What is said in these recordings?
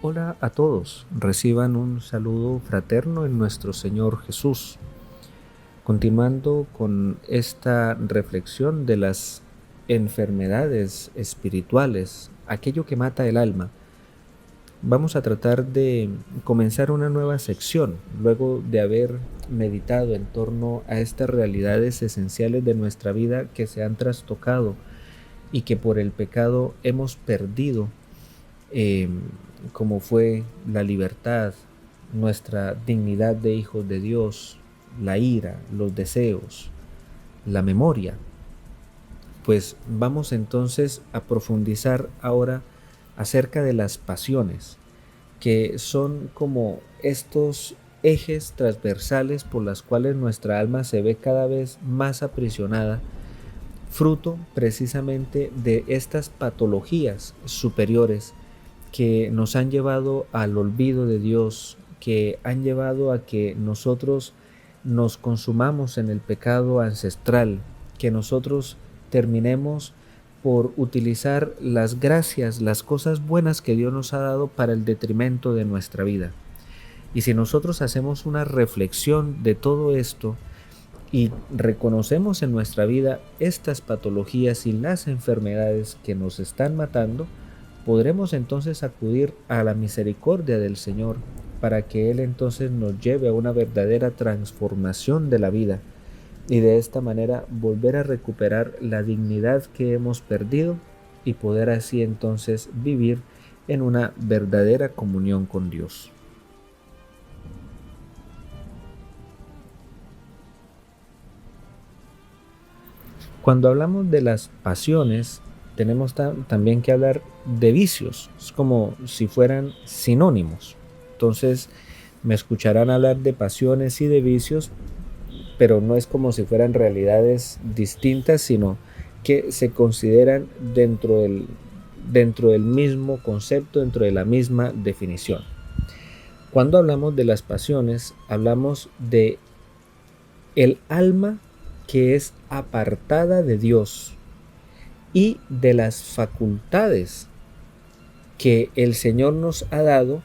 Hola a todos, reciban un saludo fraterno en nuestro Señor Jesús. Continuando con esta reflexión de las enfermedades espirituales, aquello que mata el alma, vamos a tratar de comenzar una nueva sección, luego de haber meditado en torno a estas realidades esenciales de nuestra vida que se han trastocado y que por el pecado hemos perdido, como fue la libertad, nuestra dignidad de hijos de Dios, la ira, los deseos, la memoria. Pues vamos entonces a profundizar ahora acerca de las pasiones, que son como estos ejes transversales por las cuales nuestra alma se ve cada vez más aprisionada, fruto precisamente de estas patologías superiores que nos han llevado al olvido de Dios, que han llevado a que nosotros nos consumamos en el pecado ancestral, que nosotros terminemos por utilizar las gracias, las cosas buenas que Dios nos ha dado para el detrimento de nuestra vida. Y si nosotros hacemos una reflexión de todo esto y reconocemos en nuestra vida estas patologías y las enfermedades que nos están matando, podremos entonces acudir a la misericordia del Señor para que Él entonces nos lleve a una verdadera transformación de la vida y de esta manera volver a recuperar la dignidad que hemos perdido y poder así entonces vivir en una verdadera comunión con Dios. Cuando hablamos de las pasiones, tenemos también que hablar de vicios, es como si fueran sinónimos. Entonces me escucharán hablar de pasiones y de vicios, pero no es como si fueran realidades distintas, sino que se consideran dentro del mismo concepto, dentro de la misma definición. Cuando hablamos de las pasiones, hablamos de el alma que es apartada de Dios y de las facultades que el Señor nos ha dado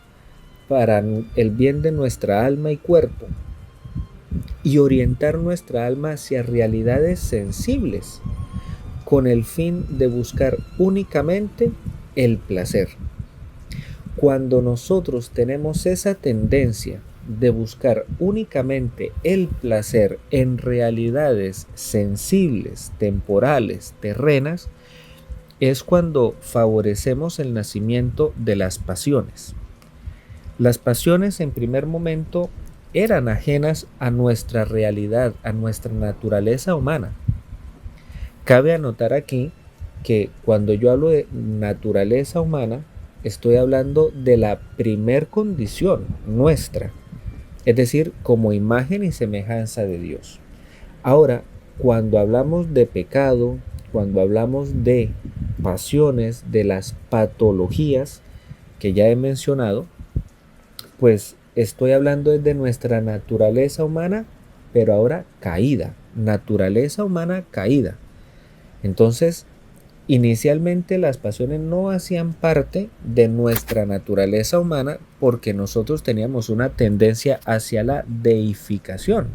para el bien de nuestra alma y cuerpo y orientar nuestra alma hacia realidades sensibles con el fin de buscar únicamente el placer. Cuando nosotros tenemos esa tendencia de buscar únicamente el placer en realidades sensibles, temporales, terrenas, es cuando favorecemos el nacimiento de las pasiones. Las pasiones en primer momento eran ajenas a nuestra realidad, a nuestra naturaleza humana. Cabe anotar aquí que cuando yo hablo de naturaleza humana, estoy hablando de la primer condición nuestra, es decir, como imagen y semejanza de Dios. Ahora, cuando hablamos de pecado, cuando hablamos de pasiones, de las patologías que ya he mencionado, pues estoy hablando de nuestra naturaleza humana, pero ahora caída, naturaleza humana caída. Entonces, inicialmente las pasiones no hacían parte de nuestra naturaleza humana porque nosotros teníamos una tendencia hacia la deificación,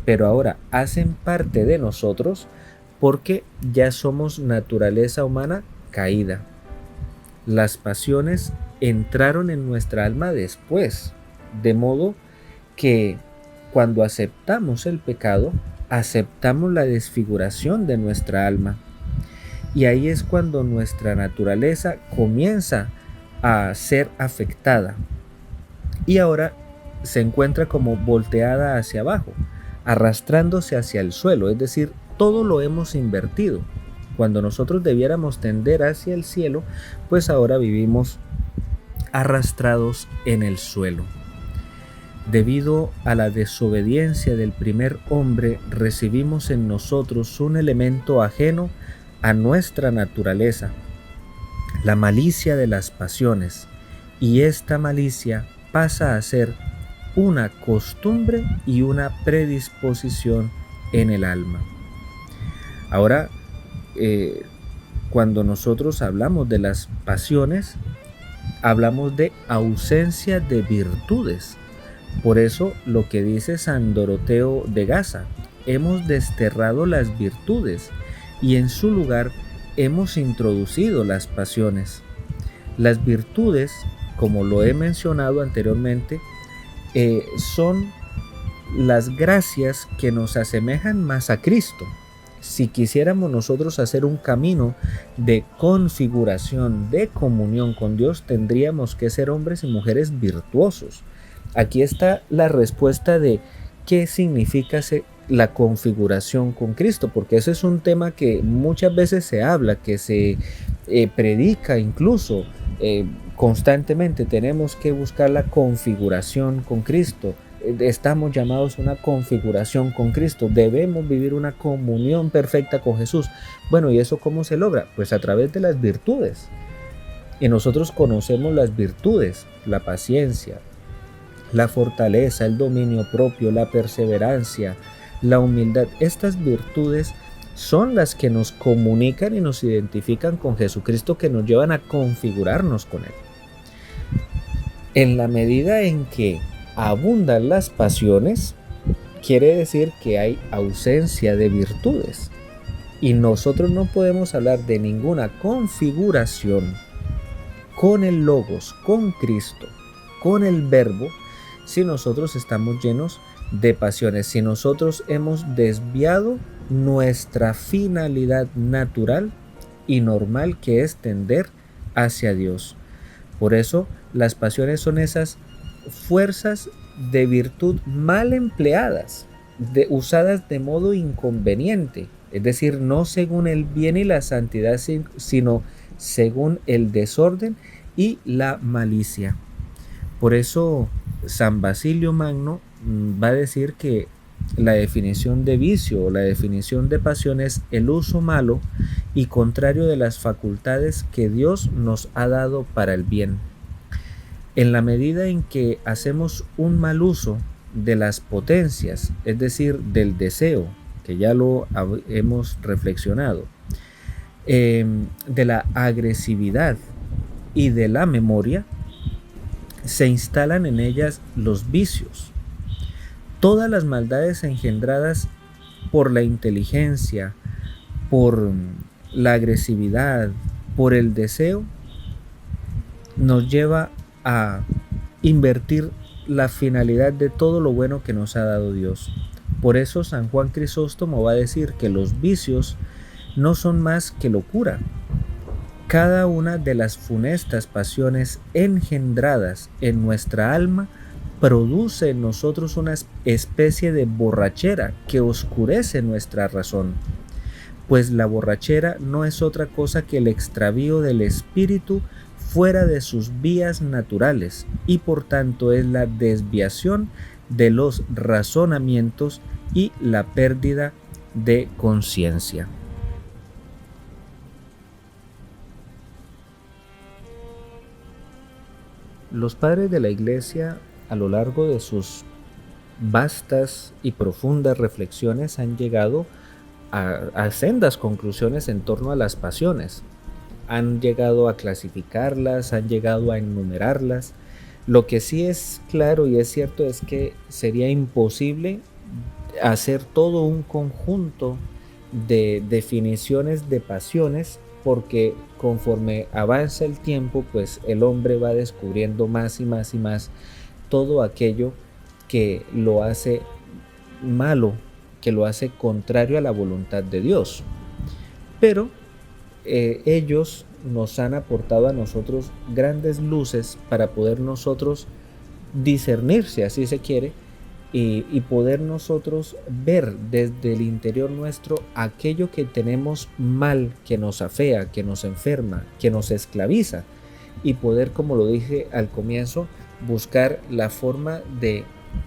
pero ahora hacen parte de nosotros porque ya somos naturaleza humana caída. Las pasiones entraron en nuestra alma después, de modo que cuando aceptamos el pecado, aceptamos la desfiguración de nuestra alma. Y ahí es cuando nuestra naturaleza comienza a ser afectada. Y ahora se encuentra como volteada hacia abajo, arrastrándose hacia el suelo, es decir, todo lo hemos invertido. Cuando nosotros debiéramos tender hacia el cielo, pues ahora vivimos arrastrados en el suelo. Debido a la desobediencia del primer hombre, recibimos en nosotros un elemento ajeno a nuestra naturaleza, la malicia de las pasiones, y esta malicia pasa a ser una costumbre y una predisposición en el alma. Ahora, cuando nosotros hablamos de las pasiones, hablamos de ausencia de virtudes. Por eso lo que dice San Doroteo de Gaza, hemos desterrado las virtudes y en su lugar hemos introducido las pasiones. Las virtudes, como lo he mencionado anteriormente, son las gracias que nos asemejan más a Cristo. Si quisiéramos nosotros hacer un camino de configuración, de comunión con Dios, tendríamos que ser hombres y mujeres virtuosos. Aquí está la respuesta de qué significa la configuración con Cristo, porque eso es un tema que muchas veces se habla, que se predica incluso constantemente. Tenemos que buscar la configuración con Cristo. Estamos llamados a una configuración con Cristo, debemos vivir una comunión perfecta con Jesús. Bueno, ¿y eso cómo se logra? Pues a través de las virtudes. Y nosotros conocemos las virtudes, la paciencia, la fortaleza, el dominio propio, la perseverancia, la humildad. Estas virtudes son las que nos comunican y nos identifican con Jesucristo, que nos llevan a configurarnos con Él. En la medida en que abundan las pasiones, quiere decir que hay ausencia de virtudes. Y nosotros no podemos hablar de ninguna configuración con el Logos, con Cristo, con el Verbo, si nosotros estamos llenos de pasiones, si nosotros hemos desviado nuestra finalidad natural y normal, que es tender hacia Dios. Por eso las pasiones son esas fuerzas de virtud mal empleadas, usadas de modo inconveniente, es decir, no según el bien y la santidad, sino según el desorden y la malicia. Por eso San Basilio Magno va a decir que la definición de vicio o la definición de pasión es el uso malo y contrario de las facultades que Dios nos ha dado para el bien. En la medida en que hacemos un mal uso de las potencias, es decir, del deseo, que ya lo hemos reflexionado, de la agresividad y de la memoria, se instalan en ellas los vicios. Todas las maldades engendradas por la inteligencia, por la agresividad, por el deseo, nos lleva a invertir la finalidad de todo lo bueno que nos ha dado Dios. Por eso San Juan Crisóstomo va a decir que los vicios no son más que locura. Cada una de las funestas pasiones engendradas en nuestra alma produce en nosotros una especie de borrachera que oscurece nuestra razón, pues la borrachera no es otra cosa que el extravío del espíritu fuera de sus vías naturales, y por tanto es la desviación de los razonamientos y la pérdida de conciencia. Los padres de la Iglesia, a lo largo de sus vastas y profundas reflexiones, han llegado a sendas conclusiones en torno a las pasiones. Han llegado a clasificarlas, han llegado a enumerarlas. Lo que sí es claro y es cierto es que sería imposible hacer todo un conjunto de definiciones de pasiones, porque conforme avanza el tiempo, pues el hombre va descubriendo más y más y más todo aquello que lo hace malo, que lo hace contrario a la voluntad de Dios. Pero ellos nos han aportado a nosotros grandes luces para poder nosotros discernir, si así se quiere, y poder nosotros ver desde el interior nuestro aquello que tenemos mal, que nos afea, que nos enferma, que nos esclaviza, y poder, como lo dije al comienzo, buscar la forma de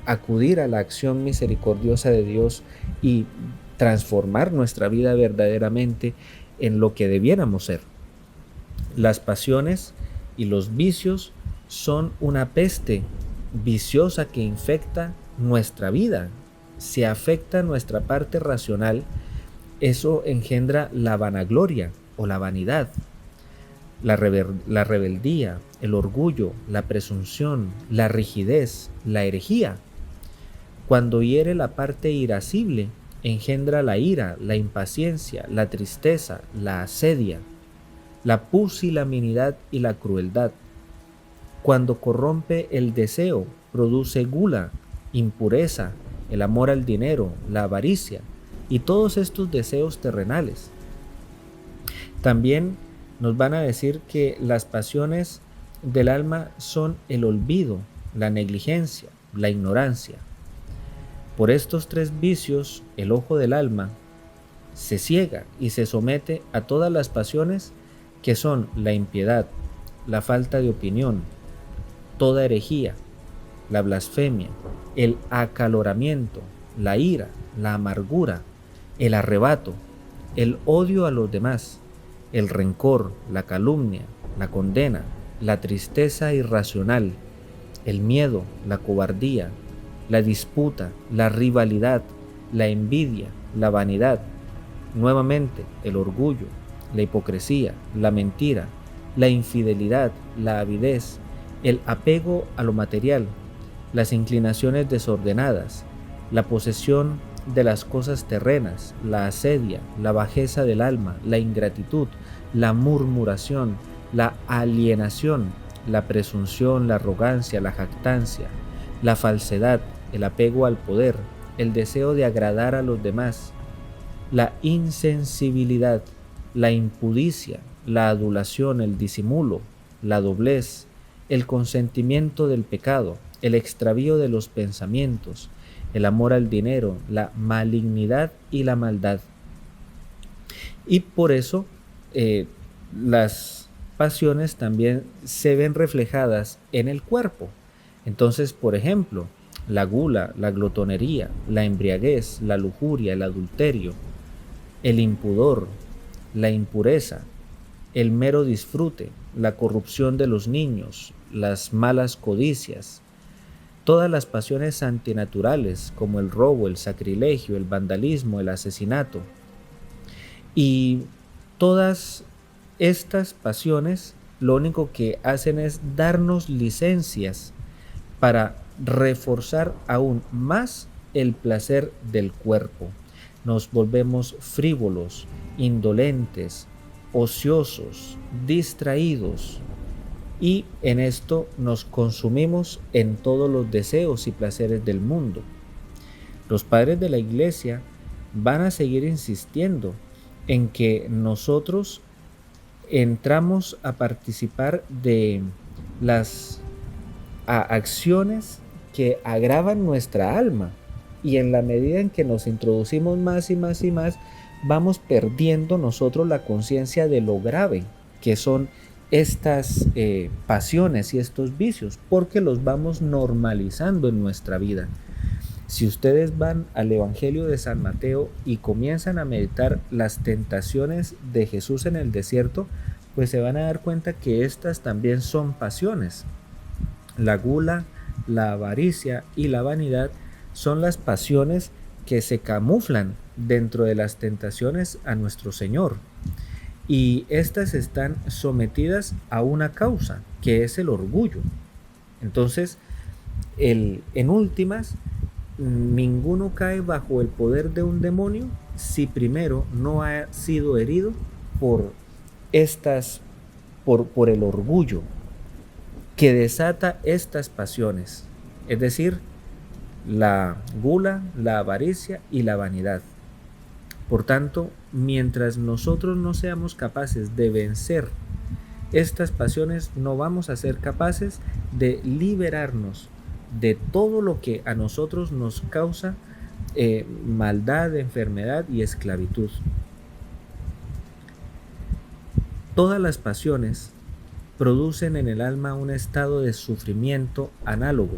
acudir a la acción misericordiosa de Dios y transformar nuestra vida verdaderamente en lo que debiéramos ser. Las pasiones y los vicios son una peste viciosa que infecta nuestra vida. Si afecta nuestra parte racional, eso engendra la vanagloria o la vanidad. la rebeldía, el orgullo, la presunción, la rigidez, la herejía. Cuando hiere la parte irascible, engendra la ira, la impaciencia, la tristeza, la asedia, la pusilanimidad y la crueldad. Cuando corrompe el deseo, produce gula, impureza, el amor al dinero, la avaricia y todos estos deseos terrenales. También nos van a decir que las pasiones del alma son el olvido, la negligencia, la ignorancia. Por estos tres vicios, el ojo del alma se ciega y se somete a todas las pasiones que son la impiedad, la falta de opinión, toda herejía, la blasfemia, el acaloramiento, la ira, la amargura, el arrebato, el odio a los demás, el rencor, la calumnia, la condena, la tristeza irracional, el miedo, la cobardía, la disputa, la rivalidad, la envidia, la vanidad, nuevamente el orgullo, la hipocresía, la mentira, la infidelidad, la avidez, el apego a lo material, las inclinaciones desordenadas, la posesión de las cosas terrenas, la asedia, la bajeza del alma, la ingratitud, la murmuración, la alienación, la presunción, la arrogancia, la jactancia, la falsedad, el apego al poder, el deseo de agradar a los demás, la insensibilidad, la impudicia, la adulación, el disimulo, la doblez, el consentimiento del pecado, el extravío de los pensamientos, el amor al dinero, la malignidad y la maldad. Y por eso las pasiones también se ven reflejadas en el cuerpo. Entonces, por ejemplo, la gula, la glotonería, la embriaguez, la lujuria, el adulterio, el impudor, la impureza, el mero disfrute, la corrupción de los niños, las malas codicias, todas las pasiones antinaturales como el robo, el sacrilegio, el vandalismo, el asesinato. Y todas estas pasiones lo único que hacen es darnos licencias para reforzar aún más el placer del cuerpo. Nos volvemos frívolos, indolentes, ociosos, distraídos, y en esto nos consumimos en todos los deseos y placeres del mundo. Los padres de la Iglesia van a seguir insistiendo en que nosotros entramos a participar de las acciones que agravan nuestra alma, y en la medida en que nos introducimos más y más y más, vamos perdiendo nosotros la conciencia de lo grave que son estas pasiones y estos vicios, porque los vamos normalizando en nuestra vida. Si ustedes van al Evangelio de San Mateo y comienzan a meditar las tentaciones de Jesús en el desierto, pues se van a dar cuenta que estas también son pasiones. La gula, la avaricia y la vanidad son las pasiones que se camuflan dentro de las tentaciones a nuestro Señor. Y estas están sometidas a una causa, que es el orgullo. Entonces, en últimas, ninguno cae bajo el poder de un demonio si primero no ha sido herido por el orgullo que desata estas pasiones, es decir, la gula, la avaricia y la vanidad. Por tanto, mientras nosotros no seamos capaces de vencer estas pasiones, no vamos a ser capaces de liberarnos de todo lo que a nosotros nos causa maldad, enfermedad y esclavitud. Todas las pasiones producen en el alma un estado de sufrimiento análogo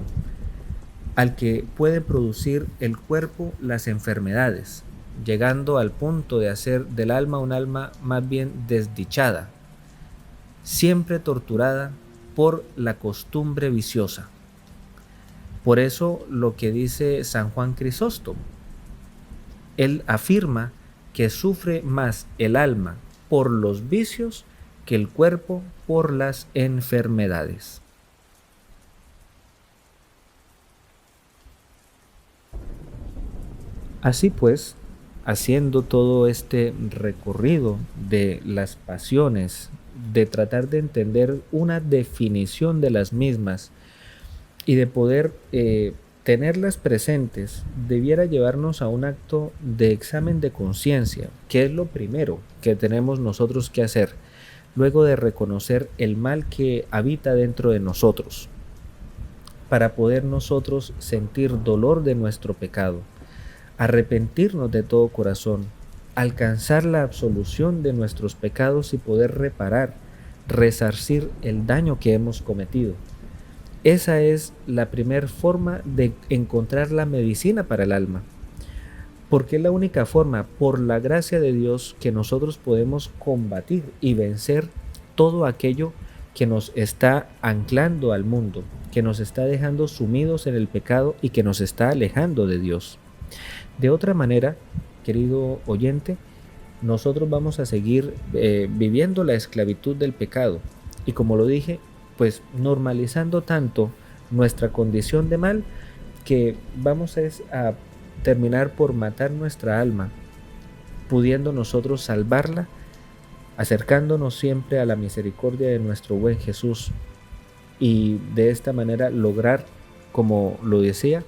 al que puede producir el cuerpo las enfermedades, llegando al punto de hacer del alma un alma más bien desdichada, siempre torturada por la costumbre viciosa. Por eso lo que dice San Juan Crisóstomo, él afirma que sufre más el alma por los vicios que el cuerpo por las enfermedades. Así pues, haciendo todo este recorrido de las pasiones, de tratar de entender una definición de las mismas y de poder tenerlas presentes, debiera llevarnos a un acto de examen de conciencia, que es lo primero que tenemos nosotros que hacer, luego de reconocer el mal que habita dentro de nosotros, para poder nosotros sentir dolor de nuestro pecado, arrepentirnos de todo corazón, alcanzar la absolución de nuestros pecados y poder reparar, resarcir el daño que hemos cometido. Esa es la primera forma de encontrar la medicina para el alma, porque es la única forma, por la gracia de Dios, que nosotros podemos combatir y vencer todo aquello que nos está anclando al mundo, que nos está dejando sumidos en el pecado y que nos está alejando de Dios. De otra manera, querido oyente, nosotros vamos a seguir viviendo la esclavitud del pecado y, como lo dije, pues normalizando tanto nuestra condición de mal que vamos a terminar por matar nuestra alma, pudiendo nosotros salvarla, acercándonos siempre a la misericordia de nuestro buen Jesús y de esta manera lograr, como lo decía,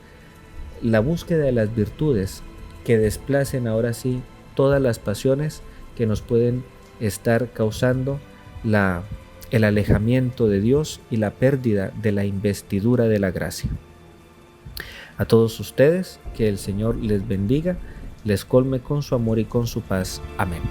la búsqueda de las virtudes que desplacen ahora sí todas las pasiones que nos pueden estar causando el alejamiento de Dios y la pérdida de la investidura de la gracia. A todos ustedes, que el Señor les bendiga, les colme con su amor y con su paz. Amén.